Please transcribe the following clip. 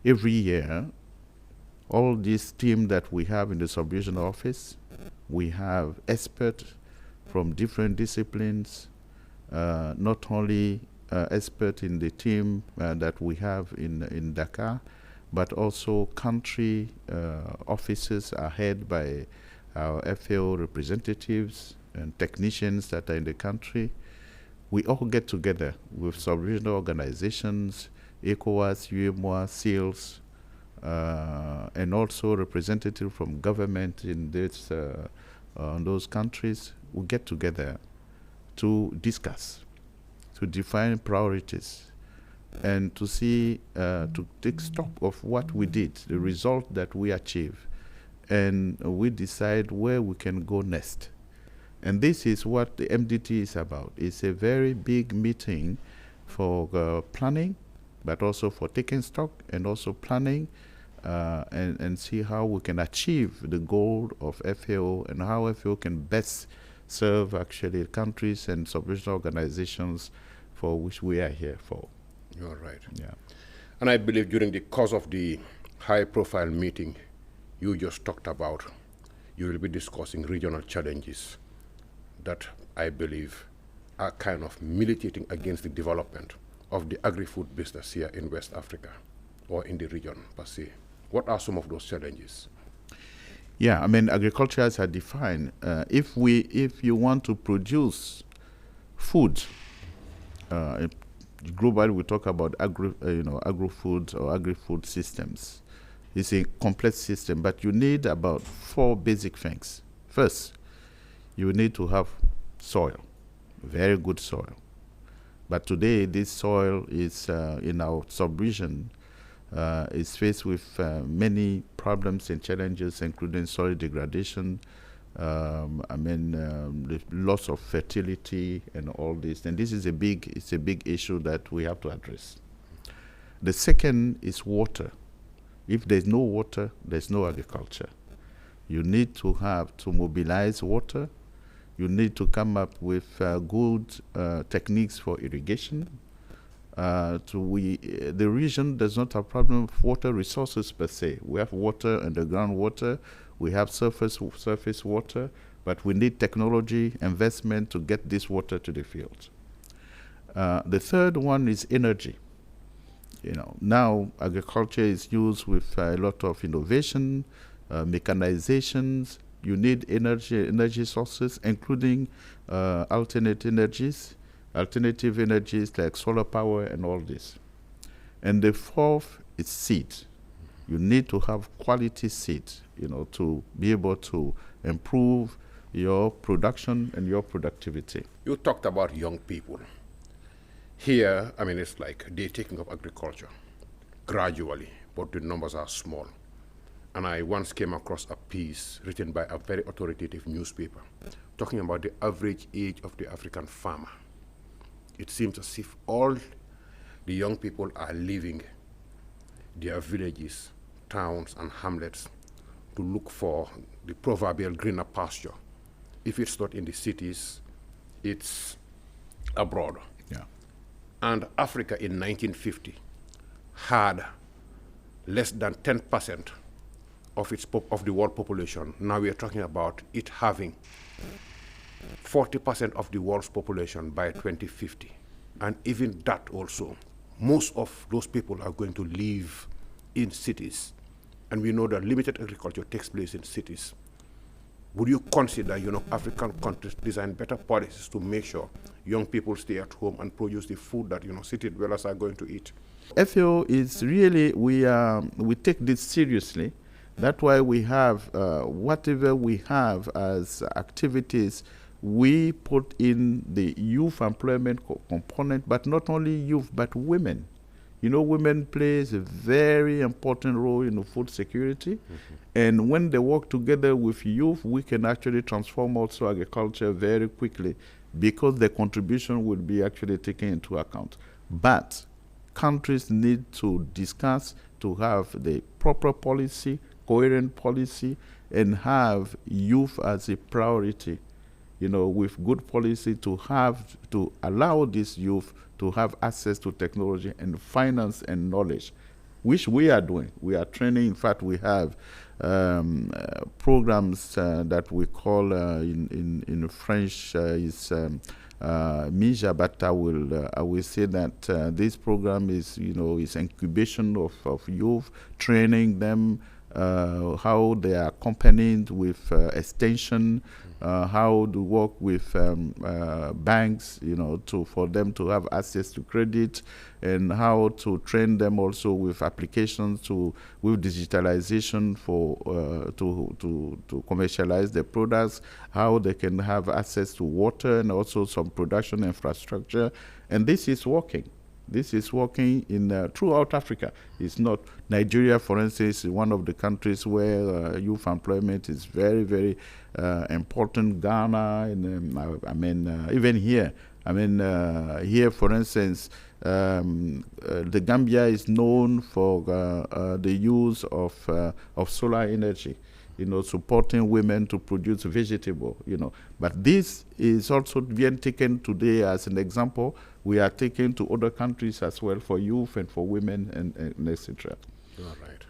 every year, all this team that we have in the sub-regional office, we have experts from different disciplines, not only experts in the team that we have in Dakar, but also country offices are headed by our FAO representatives and technicians that are in the country. We all get together with sub-regional organizations, ECOWAS, UEMOA, SEALS, and also representatives from government in those countries. We get together to discuss, to define priorities, and to see, to take stock of what we did, the result that we achieved, and we decide where we can go next. And this is what the MDT is about. It's a very big meeting for planning, but also for taking stock and also planning and see how we can achieve the goal of FAO and how FAO can best serve actually countries and sub-regional organizations for which we are here for. You're right. Yeah. And I believe during the course of the high-profile meeting you just talked about, you will be discussing regional challenges that I believe are kind of militating against the development of the agri-food business here in West Africa or in the region per se. What are some of those challenges? Yeah, I mean, agriculture as I define, if you want to produce food, globally we talk about agri-food or agri-food systems. It's a complex system, but you need about 4 basic things. First, you need to have soil, very good soil. But today, this soil is in our sub-region is faced with many problems and challenges, including soil degradation, the loss of fertility and all this. And this is a big issue that we have to address. The second is water. If there's no water, there's no agriculture. You need to mobilize water. You need to come up with good techniques for irrigation. The region does not have problem with water resources per se. We have water, underground water. We have surface water, but we need technology, investment to get this water to the field. The third one is energy. Now agriculture is used with a lot of innovation, mechanizations. You need energy sources, including alternative energies like solar power and all this. And the fourth is seed. You need to have quality seed, to be able to improve your production and your productivity. You talked about young people. Here, it's like they're taking up agriculture gradually, but the numbers are small. And I once came across a piece written by a very authoritative newspaper talking about the average age of the African farmer. It seems as if all the young people are leaving their villages, towns, and hamlets to look for the proverbial greener pasture. If it's not in the cities, it's abroad. Yeah. And Africa in 1950 had less than 10% of the world population. Now we are talking about it having 40% of the world's population by 2050. And even that also, most of those people are going to live in cities. And we know that limited agriculture takes place in cities. Would you consider, African countries design better policies to make sure young people stay at home and produce the food that, city dwellers are going to eat? FAO is really, we take this seriously. That's why we have, whatever we have as activities, we put in the youth employment component, but not only youth, but women. Women plays a very important role in food security. Mm-hmm. And when they work together with youth, we can actually transform also agriculture very quickly because their contribution will be actually taken into account. But countries need to discuss to have the proper policy, coherent policy, and have youth as a priority, with good policy to allow this youth to have access to technology and finance and knowledge. which we are doing. We are training. In fact, we have programs that we call in French is Mija, but I will say that this program is is incubation of youth, training them how they are accompanied with extension, how to work with banks, for them to have access to credit, and how to train them also with applications with digitalization for to commercialize their products, how they can have access to water and also some production infrastructure, and this is working. This is working throughout Africa. It's not Nigeria, for instance, is one of the countries where youth employment is very, very important. Ghana, and even here. Here, for instance, the Gambia is known for the use of solar energy. Supporting women to produce vegetable, But this is also being taken today as an example. We are taken to other countries as well for youth and for women and etc. All right.